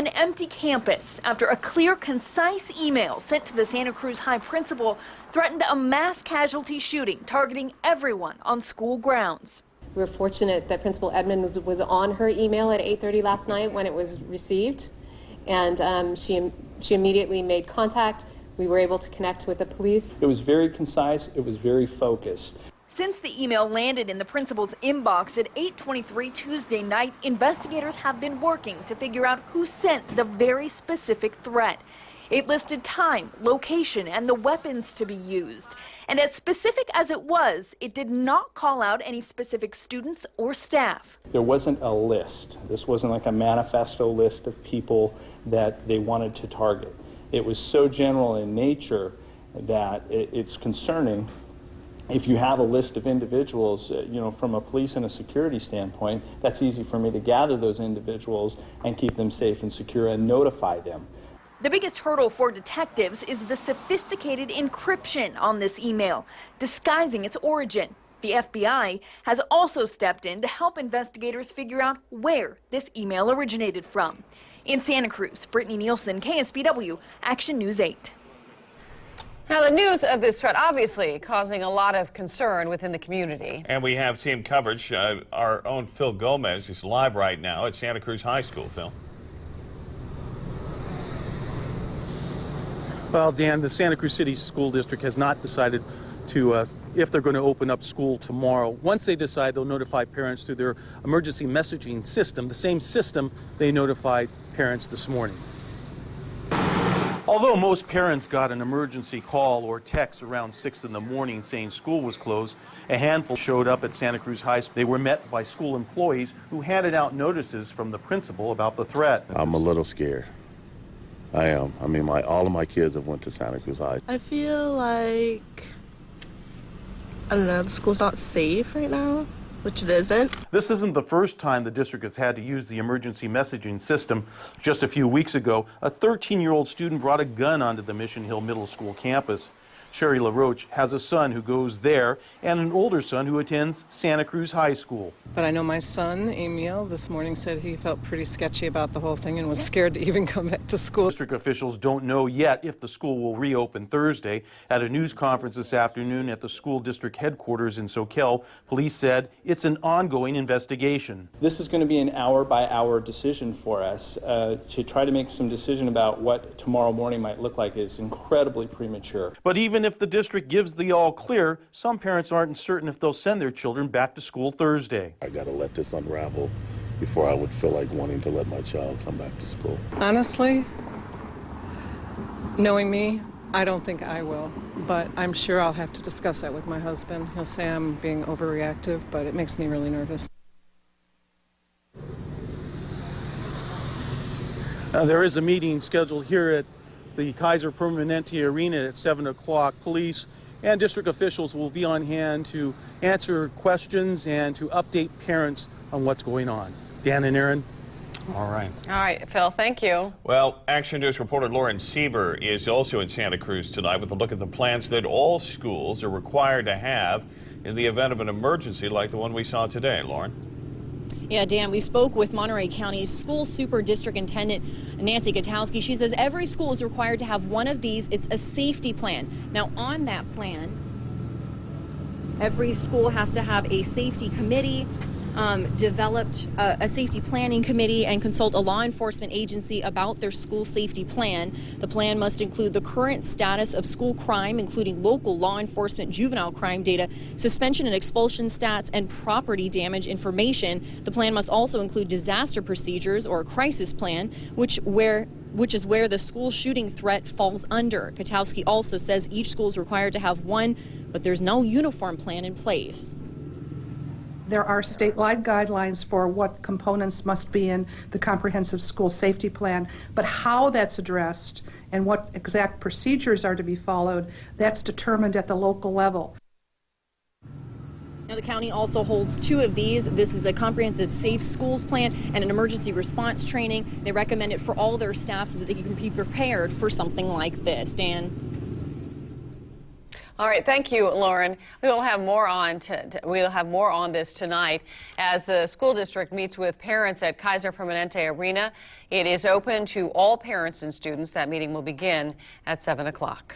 An empty campus after a clear, concise email sent to the Santa Cruz High principal threatened a mass casualty shooting targeting everyone on school grounds. We're fortunate that Principal Edmond was on her email at 8:30 last night when it was received, and she immediately made contact. We were able to connect with the police. It was very concise. It was very focused. Since the email landed in the principal's inbox at 8:23 Tuesday night, investigators have been working to figure out who sent the very specific threat. It listed time, location, and the weapons to be used. And as specific as it was, it did not call out any specific students or staff. There wasn't a list. This wasn't like a manifesto list of people that they wanted to target. It was so general in nature that it's concerning. If you have a list of individuals, from a police and a security standpoint, that's easy for me to gather those individuals and keep them safe and secure and notify them. The biggest hurdle for detectives is the sophisticated encryption on this email, disguising its origin. The FBI has also stepped in to help investigators figure out where this email originated from. In Santa Cruz, Brittany Nielsen, KSBW, Action News 8. Now, the news of this threat obviously causing a lot of concern within the community. And we have team coverage. Our own Phil Gomez is live right now at Santa Cruz High School. Phil. Well, Dan, the Santa Cruz City School District has not decided to, if they're going to open up school tomorrow. Once they decide, they'll notify parents through their emergency messaging system, the same system they notified parents this morning. Although most parents got an emergency call or text around 6 in the morning saying school was closed, a handful showed up at Santa Cruz High School. They were met by school employees who handed out notices from the principal about the threat. I'm a little scared. I am. I mean, all of my kids have went to Santa Cruz High. I feel like, I don't know, the school's not safe right now, which it isn't. This isn't the first time the district has had to use the emergency messaging system. Just a few weeks ago, a 13-year-old student brought a gun onto the Mission Hill Middle School campus. Sherry LaRoche has a son who goes there and an older son who attends Santa Cruz High School. But I know my son, Emil, this morning said he felt pretty sketchy about the whole thing and was scared to even come back to school. District officials don't know yet if the school will reopen Thursday. At a news conference this afternoon at the school district headquarters in Soquel, police said it's an ongoing investigation. This is going to be an hour-by-hour decision for us. To try to make some decision about what tomorrow morning might look like is incredibly premature. But even if the district gives the all clear, some parents aren't certain if they'll send their children back to school Thursday. I got to let this unravel before I would feel like wanting to let my child come back to school. Honestly, knowing me, I don't think I will, but I'm sure I'll have to discuss that with my husband. He'll say I'm being overreactive, but it makes me really nervous. There is a meeting scheduled here at the Kaiser Permanente Arena at 7 o'clock. Police and district officials will be on hand to answer questions and to update parents on what's going on. Dan and Aaron. All right. All right, Phil, thank you. Well, Action News reporter Lauren Sieber is also in Santa Cruz tonight with a look at the plans that all schools are required to have in the event of an emergency like the one we saw today. Lauren? Yeah, Dan, we spoke with Monterey County's school super district intendant, Nancy Katowski. She says every school is required to have one of these. It's a safety plan. Now, on that plan, every school has to have a safety committee, developed a safety planning committee, and consult a law enforcement agency about their school safety plan. The plan must include the current status of school crime, including local law enforcement juvenile crime data, suspension and expulsion stats, and property damage information. The plan must also include disaster procedures or a crisis plan, which is where the school shooting threat falls under. Katowski also says each school is required to have one, but there's no uniform plan in place. There are statewide guidelines for what components must be in the comprehensive school safety plan, but how that's addressed and what exact procedures are to be followed, that's determined at the local level. Now, the county also holds two of these. This is a comprehensive safe schools plan and an emergency response training. They recommend it for all their staff so that they can be prepared for something like this. Dan? All right, thank you, Lauren. We will have more on this tonight as the school district meets with parents at Kaiser Permanente Arena. It is open to all parents and students. That meeting will begin at 7 o'clock.